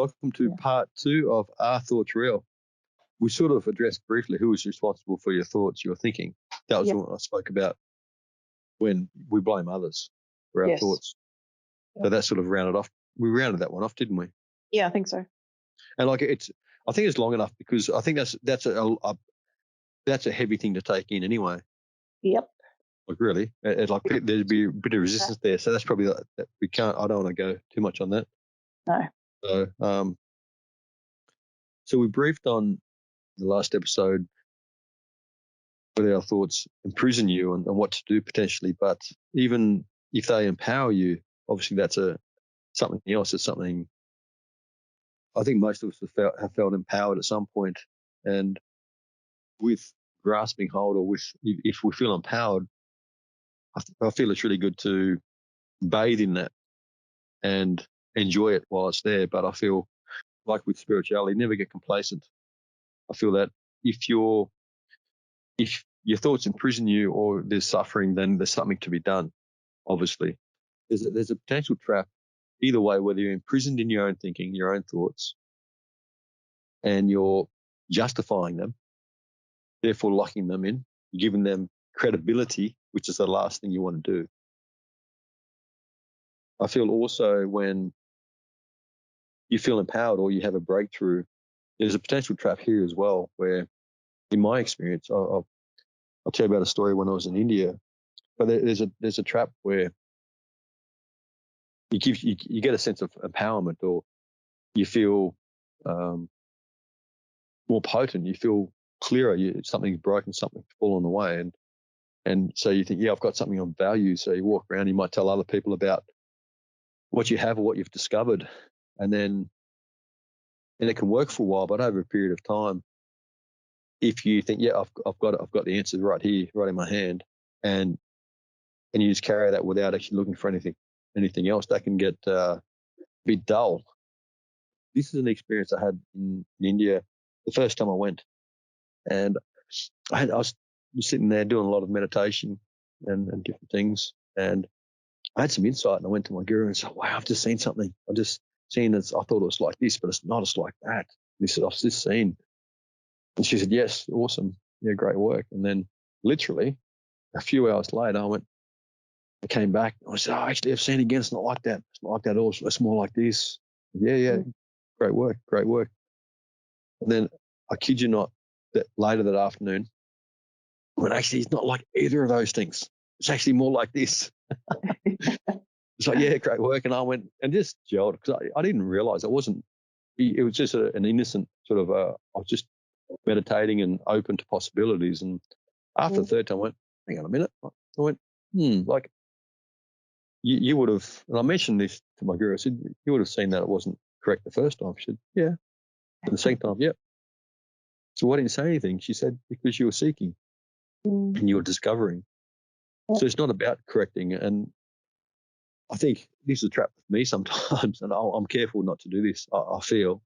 Welcome to part 2 of Are Thoughts Real? We sort of addressed briefly who is responsible for your thoughts, your thinking. That was what I spoke about when we blame others for our thoughts. So that sort of rounded off. We rounded that one off, didn't we? Yeah, I think so. And I think it's long enough because I think that's a heavy thing to take in anyway. Yep. Like really, there'd be a bit of resistance there. So that's probably that we can't. I don't want to go too much on that. No. So we briefed on the last episode whether our thoughts imprison you and what to do potentially, but even if they empower you, obviously that's something else. It's something I think most of us have felt empowered at some point, and with grasping hold or if we feel empowered, I feel it's really good to bathe in that and enjoy it while it's there. But I feel like with spirituality, never get complacent. I feel that if your thoughts imprison you or there's suffering, then there's something to be done. Obviously, there's a potential trap either way, whether you're imprisoned in your own thinking, your own thoughts, and you're justifying them, therefore locking them in, giving them credibility, which is the last thing you want to do. I feel also when you feel empowered or you have a breakthrough, there's a potential trap here as well where, in my experience, I'll tell you about a story when I was in India, but there's a trap where you get a sense of empowerment or you feel more potent, you feel clearer, something's broken, something's fallen away, and so you think, I've got something of value. So you walk around, you might tell other people about what you have or what you've discovered, and it can work for a while, but over a period of time, if you think, I've got the answers right here, right in my hand, and you just carry that without actually looking for anything else, that can get a bit dull. This is an experience I had in India the first time I went, and I was sitting there doing a lot of meditation and different things, and I had some insight, and I went to my guru and said, wow, I've just seen something. I've just seen this. I thought it was like this, but it's not. It's like that. And he said, I've just seen. And she said, yes, awesome. Yeah, great work. And then literally a few hours later, I came back. I said, actually, I've seen it again. It's not like that. It's not like that at all. It's more like this. Yeah. Great work. And then I kid you not, that later that afternoon, when actually it's not like either of those things. It's actually more like this. It's like, yeah, great work. And I went and just gelled because I didn't realize it was just an innocent sort of, I was just meditating and open to possibilities. And after the third time, I went, hang on a minute. I went, like you would have, and I mentioned this to my guru, I said, you would have seen that it wasn't correct the first time. She said, yeah. And the second time, yeah. So why didn't you say anything? She said, because you were seeking and you were discovering. So it's not about correcting. And I think this is a trap with me sometimes, and I'm careful not to do this. I feel,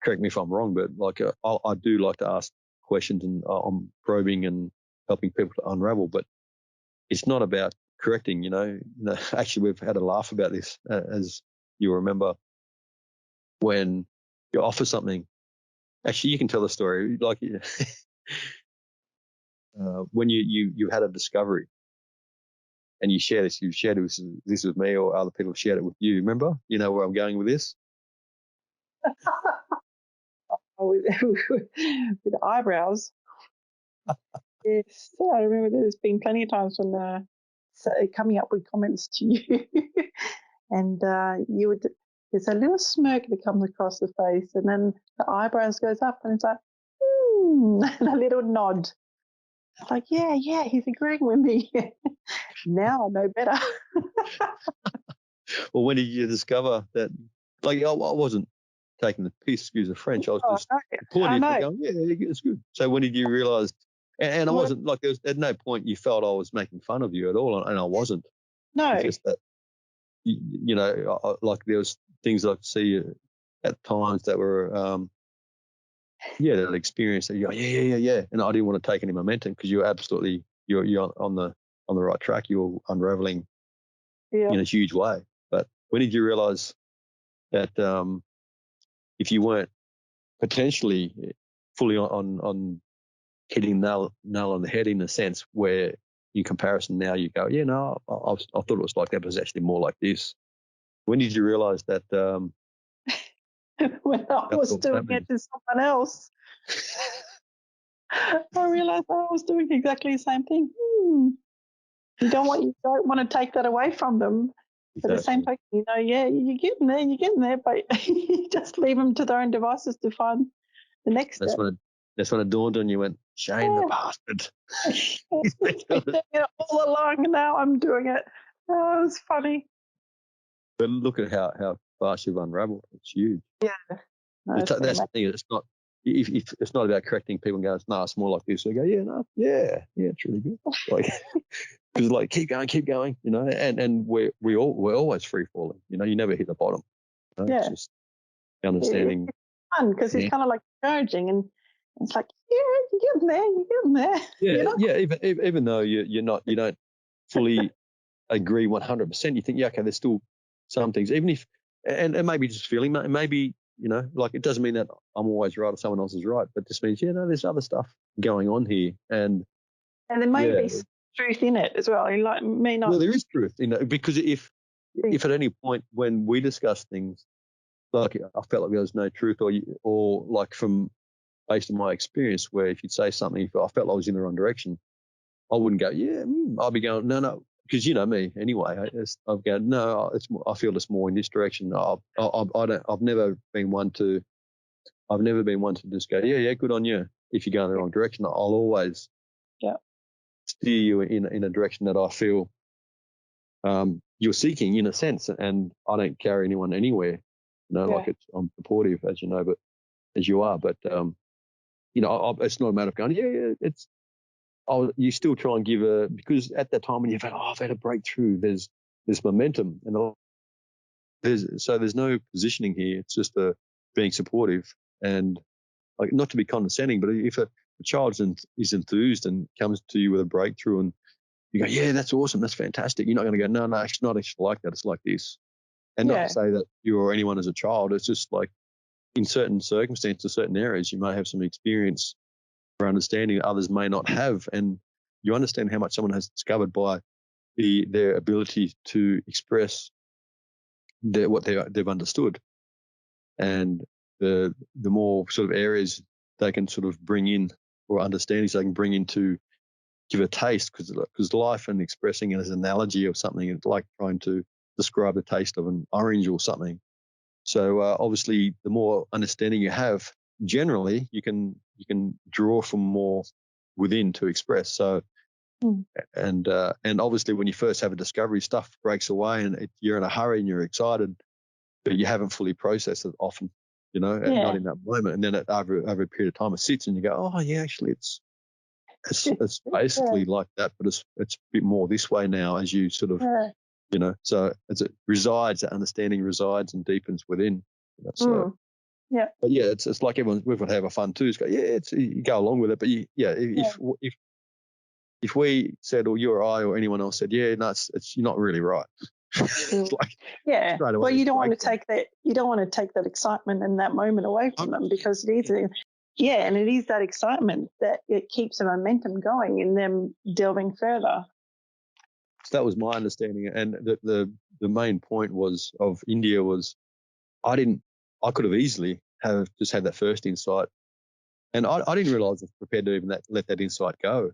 correct me if I'm wrong, but like I do like to ask questions, and I'm probing and helping people to unravel. But it's not about correcting. Actually, we've had a laugh about this, as you remember, when you offer something. Actually, you can tell the story. Like when you had a discovery. And you share this, you've shared this with me, or other people have shared it with you. Remember? You know where I'm going with this? With eyebrows. Yes, I remember there's been plenty of times when coming up with comments to you, and there's a little smirk that comes across the face, and then the eyebrows goes up, and it's like, and a little nod. It's like, yeah, he's agreeing with me. Now I know better. Well, when did you discover that? Like, I wasn't taking the piss, excuse the French. I was just pointing and going, yeah, it's good. So when did you realise? And I wasn't like, there was at no point you felt I was making fun of you at all, and I wasn't. No. It's just that, like there was things I could see at times that were, that experience that you go, yeah. And I didn't want to take any momentum because you're on the right track. You're unraveling in a huge way. But when did you realise that if you weren't potentially fully on hitting nail on the head in a sense where in comparison now you go, yeah, no, I thought it was like that, but it's actually more like this. When did you realize that? When I was doing it to someone else, I realized I was doing exactly the same thing. You don't want to take that away from them. But at the same time, yeah, you're getting there, but you just leave them to their own devices to find the next step. That's when it dawned on you, went, Shane, the bastard. He's been doing it all along, and now I'm doing it. Oh, it was funny. But look at how fast you've unravelled. It's huge. Yeah. No, that's the thing. It's not if it's not about correcting people and going, no, it's more like this. So you go, yeah, it's really good. Like, because like keep going, and we're always free falling. You never hit the bottom. Yeah. It's just understanding. It's fun because it's kind of like encouraging, and it's like, you're getting there. Even though you don't fully agree 100%, you think, okay, there's still some things, even if, and maybe just feeling, maybe, like it doesn't mean that I'm always right or someone else is right, but just means, there's other stuff going on here. And there may be some truth in it as well. Like me not. Well, there is truth, because if at any point when we discuss things, like I felt like there was no truth or like based on my experience, where if you'd say something, if I felt like I was in the wrong direction, I wouldn't go, I'll be going, no, because you know me anyway. I've gone, no, I feel it's more in this direction. I've never been one to just go, yeah, good on you. If you go in the wrong direction, I'll always steer you in a direction that I feel you're seeking in a sense, and I don't carry anyone anywhere. Like I'm supportive, as you know, but as you are, but it's not a matter of going, you still try and give because at that time when you've had, I've had a breakthrough, there's momentum, and there's no positioning here. It's just being supportive, and like not to be condescending, but if a child is enthused and comes to you with a breakthrough and you go, yeah, that's awesome, that's fantastic, you're not going to go, no, it's not actually like that, it's like this. And not to say that you or anyone as a child, it's just like in certain circumstances, certain areas, you may have some experience or understanding others may not have, and you understand how much someone has discovered by their ability to express what they've understood, and the more sort of areas they can sort of bring in, or understandings they can bring in to give a taste, because life and expressing it as an analogy of something, it's like trying to describe the taste of an orange or something. So obviously, the more understanding you have, generally, you can draw from more within to express. So, and obviously, when you first have a discovery, stuff breaks away, and you're in a hurry and you're excited, but you haven't fully processed it often, not in that moment. And then over a period of time, it sits, and you go, oh yeah, actually, it's basically like that, but it's a bit more this way now, as you sort of. So as it resides, that understanding resides and deepens within. But it's like we've got to have a fun too. It's you go along with it, but if we said, or you or I or anyone else said, no, it's you're not really right. It's like straight away. Well, you don't want to take that. You don't want to take that excitement in that moment away from them, because it is. And it is that excitement that it keeps the momentum going in them delving further. So that was my understanding, and the main point of India was I could have easily have just had that first insight, and I didn't realise I was prepared to even let that insight go,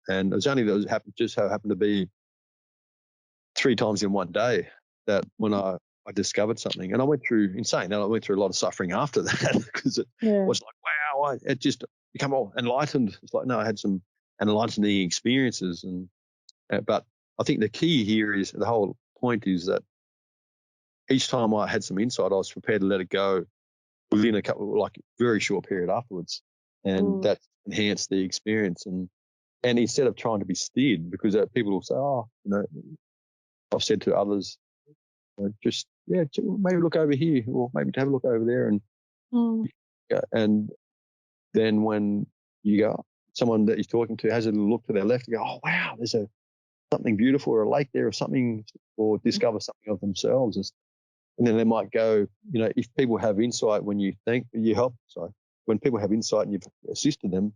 and it was only that just so happened to be 3 times in one day that when I discovered something, and I went through a lot of suffering after that, because it was like, wow, it just became all enlightened. It's like, no, I had some enlightening experiences, but I think the key here is, the whole point is that each time I had some insight, I was prepared to let it go within a very short period afterwards, and that enhanced the experience. And instead of trying to be steered, because people will say, I've said to others, just maybe look over here, or maybe have a look over there, and then when you go, someone that you're talking to has a look to their left, you go, oh wow, there's something beautiful, or a lake there, or something, or discover something of themselves. And then they might go, if people have insight when when people have insight and you've assisted them,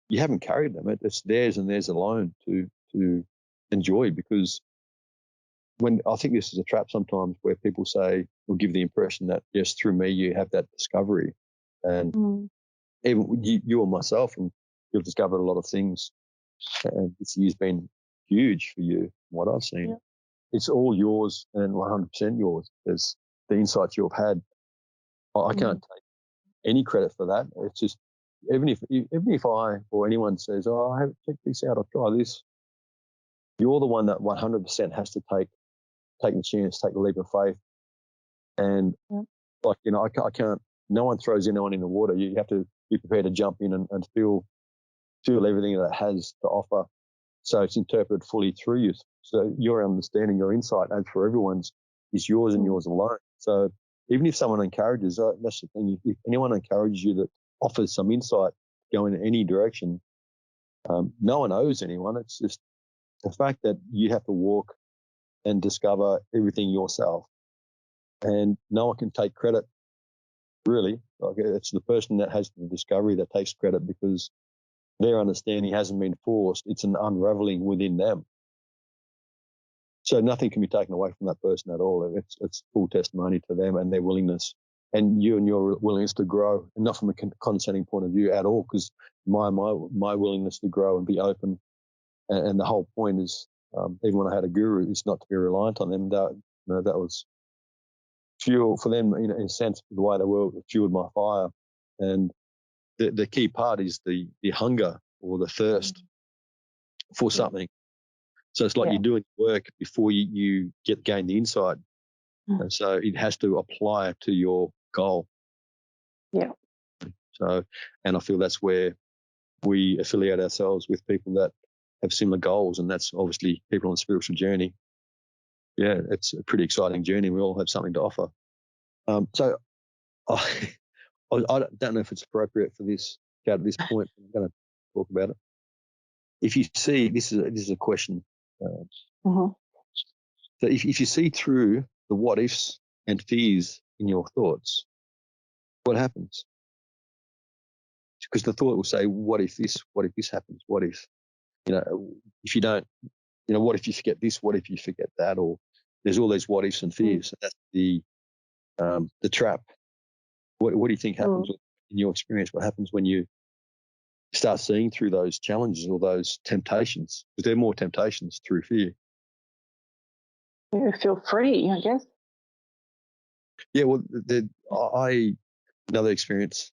you haven't carried them. It's theirs and theirs alone to enjoy, because when I think this is a trap sometimes where people say or give the impression that, yes, through me you have that discovery. And even you or myself, and you've discovered a lot of things. And this year's been huge for you, from what I've seen. Yeah. It's all yours and 100% yours. There's the insights you've had. I can't take any credit for that. It's just, even if I or anyone says, "Oh, I haven't checked this out, I'll try this," you're the one that 100% has to take the chance, take the leap of faith. And I can't. No one throws anyone in the water. You have to be prepared to jump in and feel everything that it has to offer. So it's interpreted fully through you. So your understanding, your insight, as for everyone's, is yours and yours alone. So even if someone encourages, that's the thing. If anyone encourages you that offers some insight, go in any direction, no one owes anyone. It's just the fact that you have to walk and discover everything yourself, and no one can take credit. Really, like, it's the person that has the discovery that takes credit, because their understanding hasn't been forced. It's an unraveling within them. So nothing can be taken away from that person at all. It's full testimony to them and their willingness, and you and your willingness to grow, and not from a condescending point of view at all, because my willingness to grow and be open, and the whole point is, even when I had a guru, is not to be reliant on them. That was fuel for them, in a sense, the way they were fueled my fire. And the key part is the hunger or the thirst for something. So it's like you're doing work before you gain the insight. And so it has to apply to your goal. Yeah. So, and I feel that's where we affiliate ourselves with people that have similar goals, and that's obviously people on a spiritual journey. Yeah, it's a pretty exciting journey. We all have something to offer. So I don't know if it's appropriate for this at this point. I'm going to talk about it. If you see, this is a question. So if you see through the what ifs and fears in your thoughts, what happens? Because the thought will say, what if this happens? What if, if you don't, what if you forget this? What if you forget that? Or there's all these what ifs and fears. That's the trap. What do you think happens in your experience? What happens when you start seeing through those challenges or those temptations? Because there are more temptations through fear. You feel free, I guess. Yeah, well, another experience.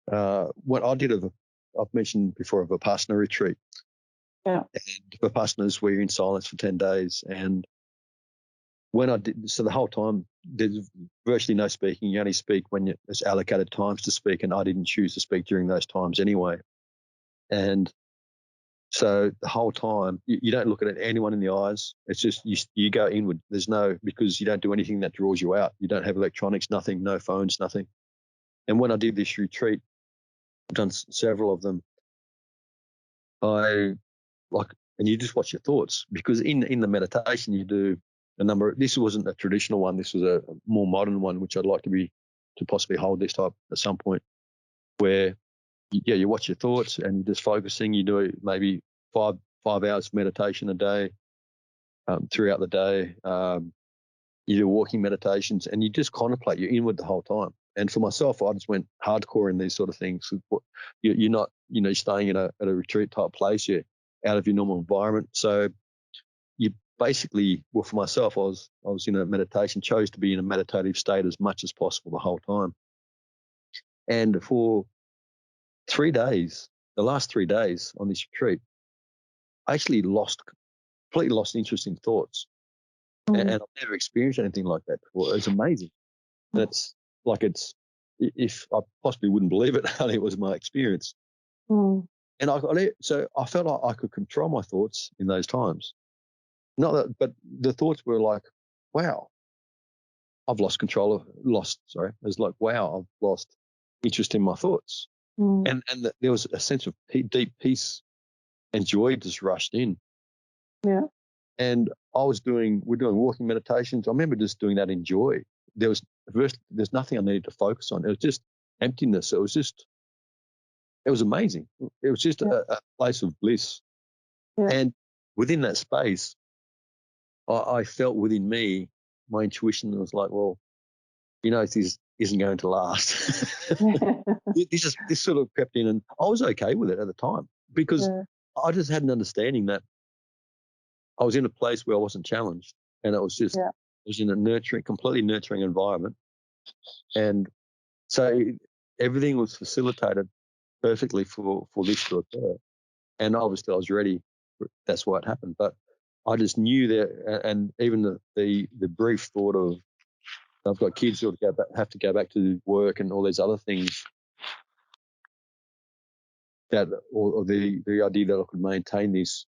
What I did I've mentioned before, of a Vipassana retreat. Yeah. And Vipassanas, we're in silence for 10 days. And when I did, so the whole time, there's virtually no speaking. You only speak when there's allocated times to speak, and I didn't choose to speak during those times anyway. And so the whole time, you don't look at anyone in the eyes. It's just you go inward. Because you don't do anything that draws you out. You don't have electronics, nothing, no phones, nothing. And when I did this retreat, I've done several of them, and you just watch your thoughts, because in the meditation you do a number. This wasn't a traditional one. This was a more modern one, which I'd like to possibly hold this type at some point, where you watch your thoughts and you're just focusing. You do maybe five hours meditation a day, throughout the day. You do walking meditations, and you just contemplate. You're inward the whole time. And for myself, I just went hardcore in these sort of things. You're not, staying at a retreat type place. You're out of your normal environment. So you basically, well, for myself, I was in a meditation, chose to be in a meditative state as much as possible the whole time. And for 3 days, the last 3 days on this retreat, I actually completely lost interest in thoughts. And I've never experienced anything like that before. It's amazing. That's like, if I possibly wouldn't believe it, only it was my experience. And so I felt like I could control my thoughts in those times. Not that, but the thoughts were like, wow, I've lost control of, sorry. It was like, wow, I've lost interest in my thoughts. And there was a sense of deep peace and joy just rushed in. Yeah. And we're doing walking meditations. I remember just doing that in joy. there's nothing I needed to focus on. It was just emptiness. It was amazing. It was just a place of bliss. Yeah. And within that space, I felt within me, my intuition was like, well, this isn't going to last. This sort of crept in, and I was okay with it at the time because I just had an understanding that I was in a place where I wasn't challenged, and it was just I was in a completely nurturing environment, and so everything was facilitated perfectly for this to occur. And obviously, I was ready. That's why it happened. But I just knew that, and even the brief thought of I've got kids who have to go back to work and all these other things. Or the idea that I could maintain this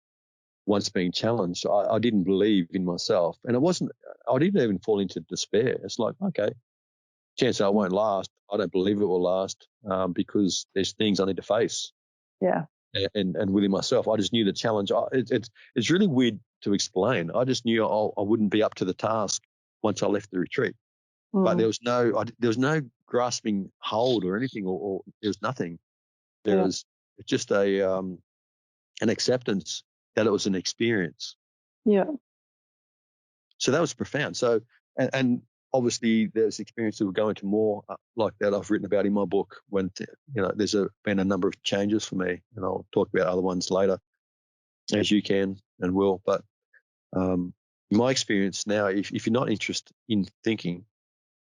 once being challenged, I didn't believe in myself. And I didn't even fall into despair. It's like, okay, chances are it won't last. I don't believe it will last because there's things I need to face. Yeah. And within myself, I just knew the challenge. It's really weird to explain. I just knew I wouldn't be up to the task once I left the retreat. But there was no grasping hold or anything, or there was nothing. There was just an acceptance that it was an experience. Yeah. So that was profound. So, and obviously there's experiences we'll go into more like that I've written about in my book when, there's been a number of changes for me, and I'll talk about other ones later as you can and will. But my experience now, if you're not interested in thinking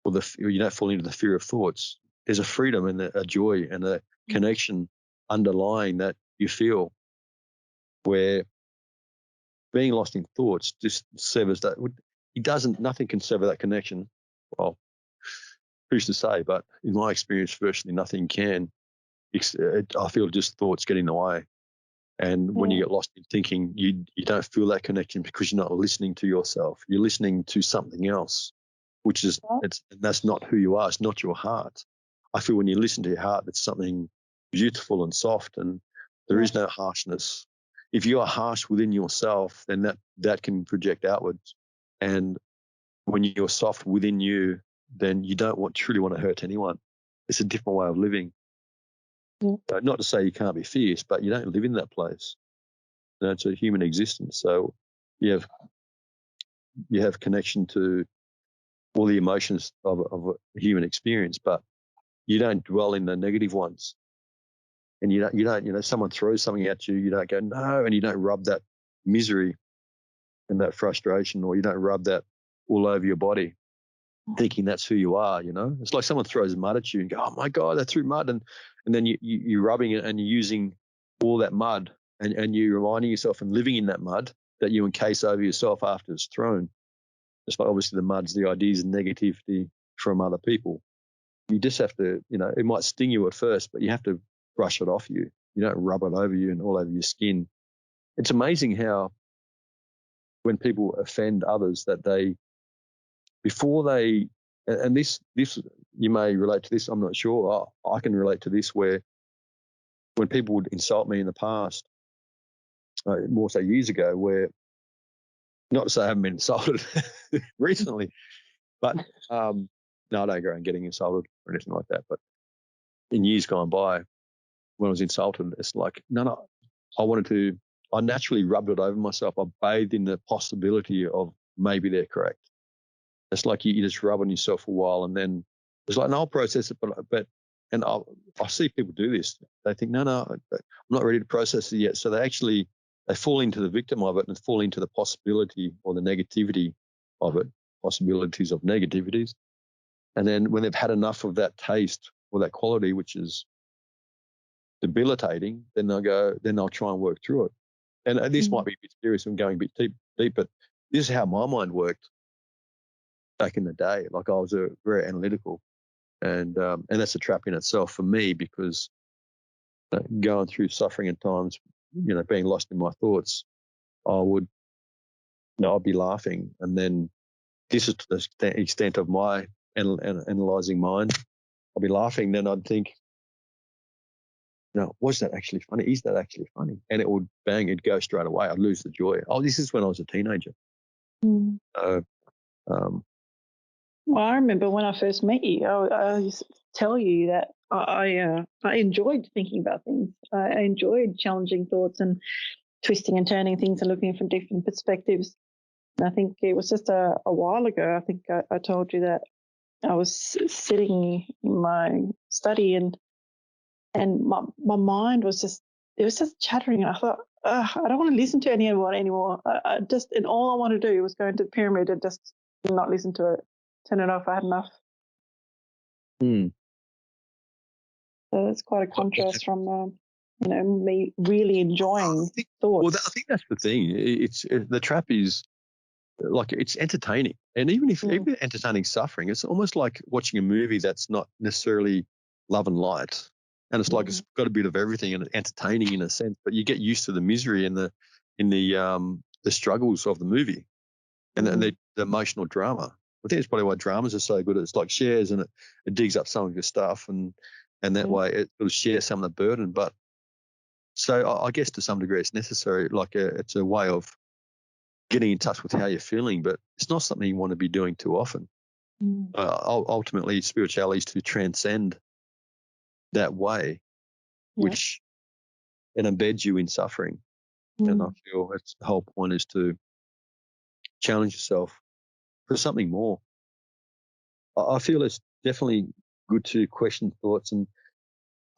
or you don't fall into the fear of thoughts, there's a freedom and a joy and a connection underlying that you feel, where being lost in thoughts just severs that. Nothing can sever that connection. Well, who's to say? But in my experience, virtually nothing can. I feel just thoughts get in the way. And when you get lost in thinking, you don't feel that connection because you're not listening to yourself. You're listening to something else, which is that's not who you are. It's not your heart. I feel when you listen to your heart, it's something beautiful and soft, and there is no harshness. If you are harsh within yourself, then that can project outwards. And when you're soft within you, then you don't truly want to hurt anyone. It's a different way of living. Not to say you can't be fierce, but you don't live in that place. It's a human existence. So you have connection to all the emotions of a human experience, but you don't dwell in the negative ones. And you don't, someone throws something at you, you don't go, no, and you don't rub that misery and that frustration, or you don't rub that all over your body thinking that's who you are. It's like someone throws mud at you and go, oh my God, they threw mud. And then you're rubbing it and you're using all that mud and you're reminding yourself and living in that mud that you encase over yourself after it's thrown. Just like obviously the mud's the ideas and negativity from other people. You just have to, it might sting you at first, but you have to brush it off you. You don't rub it over you and all over your skin. It's amazing how when people offend others that before they, and this you may relate to this, I'm not sure. I can relate to this, where when people would insult me in the past, more so years ago, where, not to say I haven't been insulted recently, but no, I don't go around getting insulted or anything like that. But in years gone by, when I was insulted, it's like, no, I naturally rubbed it over myself. I bathed in the possibility of maybe they're correct. It's like you just rub on yourself for a while, and then it's like, no, I'll process it, but and I see people do this. They think, no, I'm not ready to process it yet. So they fall into the victim of it and fall into the possibility or the negativity of it, possibilities of negativities. And then when they've had enough of that taste or that quality, which is debilitating, then they'll try and work through it. And this might be a bit serious and going a bit deep, but this is how my mind worked back in the day. Like I was very analytical, and that's a trap in itself for me, because going through suffering at times, being lost in my thoughts, I'd be laughing, and then this is to the extent of my analyzing mind. I'd be laughing, then I'd think, was that actually funny? Is that actually funny? And it would it'd go straight away. I'd lose the joy. Oh, this is when I was a teenager. So, Well, I remember when I first met you, I used to tell you that I enjoyed thinking about things. I enjoyed challenging thoughts and twisting and turning things and looking from different perspectives. And I think it was just a while ago. I think I told you that I was sitting in my study and my mind was just, it was just chattering. And I thought, I don't want to listen to anyone anymore. I just, and all I wanted to do was go into the pyramid and just not listen to it, turn it off. I had enough. Mm. So it's quite a contrast from, me really enjoying thoughts. I think that's the thing. The trap is like it's entertaining, and even even entertaining suffering, it's almost like watching a movie that's not necessarily love and light, and it's like it's got a bit of everything and entertaining in a sense, but you get used to the misery and the struggles of the movie and the emotional drama. I think it's probably why dramas are so good. It's like shares and it digs up some of your stuff and that way it will share some of the burden. But so I guess to some degree it's necessary. Like it's a way of getting in touch with how you're feeling, but it's not something you want to be doing too often. Ultimately, spirituality is to transcend that way, which it embeds you in suffering. And I feel that's the whole point is to challenge yourself for something more. I feel it's definitely good to question thoughts, and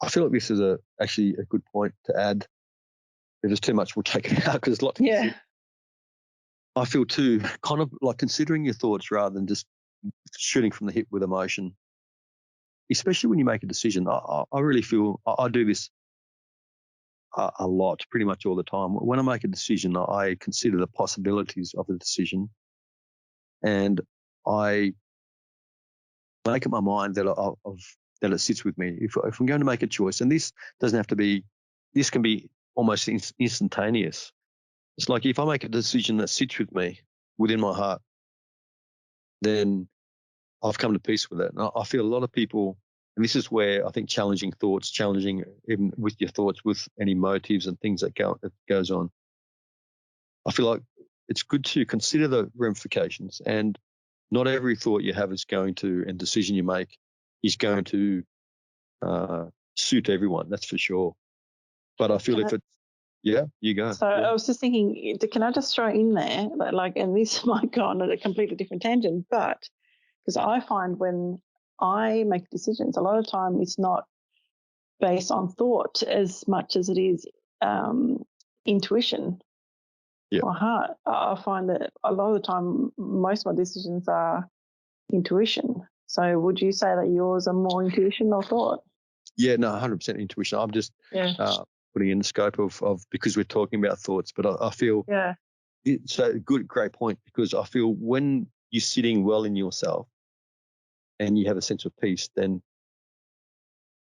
I feel like this is actually a good point to add. If there's too much, we'll take it out because there's a lot to consider. I feel too kind of like considering your thoughts rather than just shooting from the hip with emotion, especially when you make a decision. I really feel I do this a lot, pretty much all the time. When I make a decision, I consider the possibilities of the decision, and I make up my mind that that it sits with me. If I'm going to make a choice, and this doesn't have to be, this can be almost instantaneous. It's like if I make a decision that sits with me within my heart, then I've come to peace with it. And I feel a lot of people, and this is where I think challenging thoughts, challenging even with your thoughts, with any motives and things that goes on. I feel like it's good to consider the ramifications, and not every thought you have is going to, and decision you make is going to suit everyone. That's for sure. But I feel if it, you go. So I was just thinking, can I just throw in there, like, and this might go on a completely different tangent, but because I find when I make decisions, a lot of time it's not based on thought as much as it is intuition or heart. I find that a lot of the time, most of my decisions are intuition. So would you say that yours are more intuition or thought? Yeah, no, 100% intuition. I'm just putting in the scope of because we're talking about thoughts, but I feel it's a great point, because I feel when you're sitting well in yourself and you have a sense of peace, then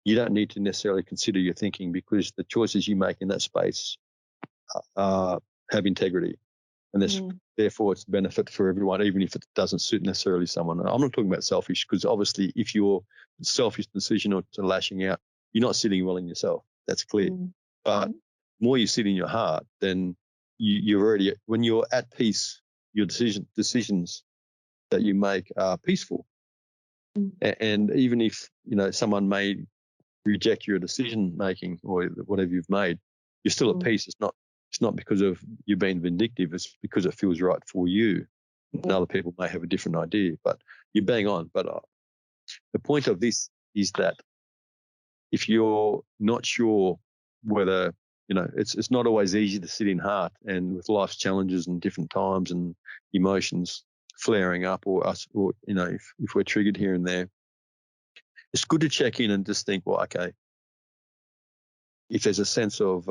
you don't need to necessarily consider your thinking, because the choices you make in that space have integrity, and therefore it's a benefit for everyone, even if it doesn't suit necessarily someone. I'm not talking about selfish, because obviously if your selfish decision or to lashing out, you're not sitting well in yourself. That's clear. But more you sit in your heart, then you're already, when you're at peace, your decisions that you make are peaceful. And even if someone may reject your decision making or whatever you've made, you're still at peace. It's not because of you being vindictive. It's because it feels right for you. And other people may have a different idea, but you're bang on. But the point of this is that if you're not sure whether, it's not always easy to sit in heart, and with life's challenges and different times and emotions flaring up, or if we're triggered here and there, it's good to check in and just think, well, okay, if there's a sense of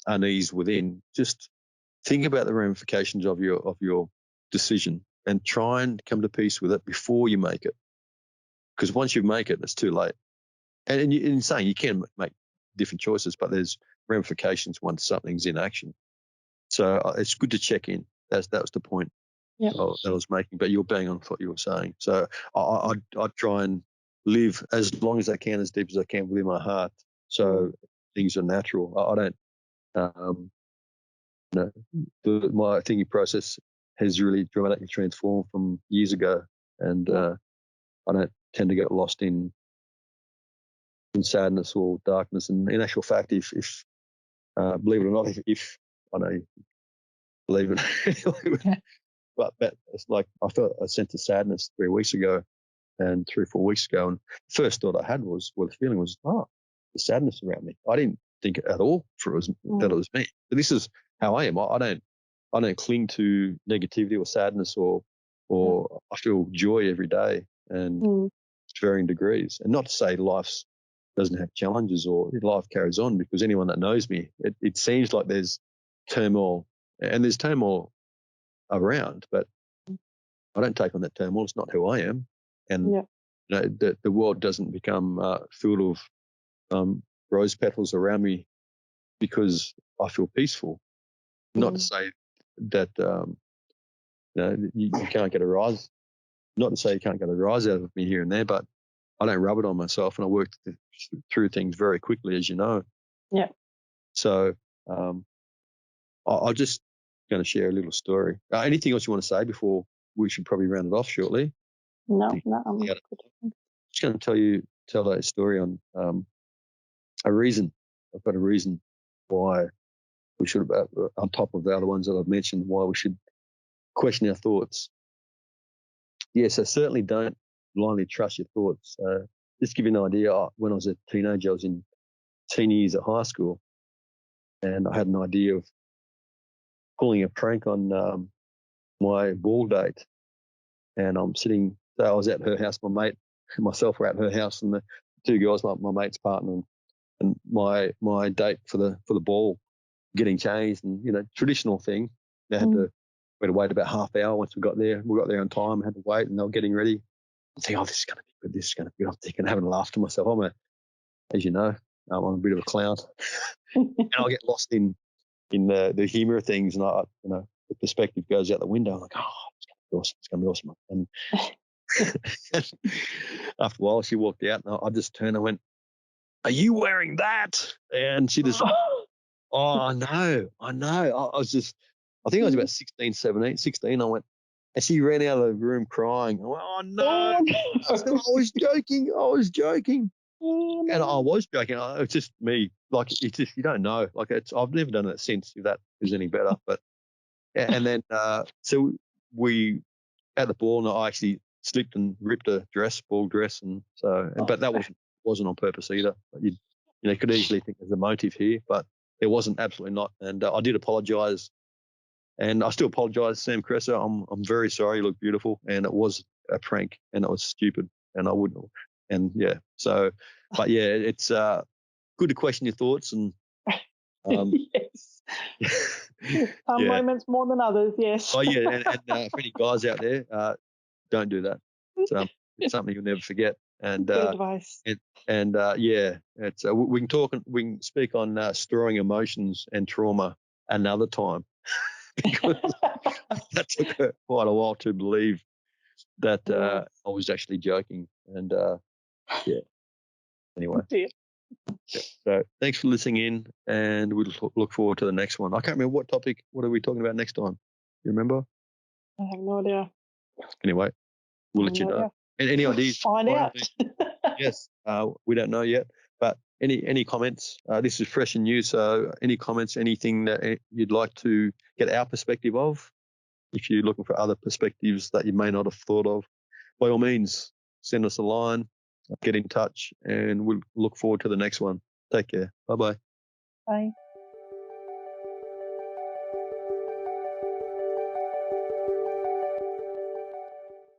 unease within, just think about the ramifications of your decision and try and come to peace with it before you make it. Because once you make it, it's too late. And in saying you can make different choices, but there's ramifications once something's in action. So it's good to check in. That was the point that I was making. But you're bang on what you were saying. So I try and live as long as I can, as deep as I can within my heart. So things are natural. I don't. My thinking process has really dramatically transformed from years ago, and I don't tend to get lost in sadness or darkness. And in actual fact, if believe it or not, if I know you believe it, but it's like I felt a sense of sadness 3 weeks ago and 3 or 4 weeks ago. And the first thought I had was, the feeling was, the sadness around me. I didn't think at all that it was me. But this is how I am. I don't cling to negativity or sadness or I feel joy every day and to varying degrees. And not to say life doesn't have challenges or life carries on, because anyone that knows me, it seems like there's turmoil, and there's turmoil around, but I don't take on that turmoil. It's not who I am. And the world doesn't become filled of rose petals around me because I feel peaceful. Not to say that you can't get a rise. Not to say you can't get a rise out of me here and there, but I don't rub it on myself, and I work through things very quickly, as you know. Yeah. So I'll just going to share a little story. Anything else you want to say before we should probably round it off shortly? No, I'm good. Just going to tell a story on a reason. I've got a reason why we should, on top of the other ones that I've mentioned, why we should question our thoughts. Yes, I certainly don't blindly trust your thoughts. Just to give you an idea, when I was a teenager, I was in teen years at high school, and I had an idea of pulling a prank on my ball date. And I'm sitting, so I was at her house, my mate and myself were at her house, and the two girls, my mate's partner and my date for the ball, getting changed, and traditional thing. They had to wait about half hour once we got there. We got there on time, had to wait, and they were getting ready. I'm thinking, this is going to be good. This is going to be good. I'm thinking, having a laugh to myself. As you know, I'm a bit of a clown, and I get lost in the humour of things, and the perspective goes out the window. I'm like, it's going to be awesome. And after a while, she walked out, and I just turned and went, "Are you wearing that?" And she just, I know. I think I was about 16, 17, 16. I went, and she ran out of the room crying. I went, "Oh no!" I was joking. And I was joking. It's just me. Like, it's just, you don't know. Like, I've never done it since, if that is any better. But and then so we at the ball, and I actually slipped and ripped a ball dress, and so. But that wasn't on purpose either. You could easily think there's a motive here, but there wasn't. Absolutely not. And I did apologise, and I still apologise, Sam Cresser. I'm very sorry. You look beautiful, and it was a prank, and it was stupid, and I wouldn't. And yeah, so, but yeah, it's good to question your thoughts, and yes. Some moments more than others, yes. Oh yeah, and for any guys out there, don't do that. It's something you'll never forget. And good advice. It's we can speak on storing emotions and trauma another time, because that took quite a while to believe that I was actually joking. And anyway. Yeah. So thanks for listening in, and we'll look forward to the next one. I can't remember what topic. What are we talking about next time? You remember? I have no idea. Anyway, we'll let you know. And any ideas? Find out. Yes, we don't know yet. But any comments? This is fresh and new, so any comments, anything that you'd like to get our perspective of? If you're looking for other perspectives that you may not have thought of, by all means, send us a line, get in touch, and we'll look forward to the next one. Take care. Bye-bye. Bye.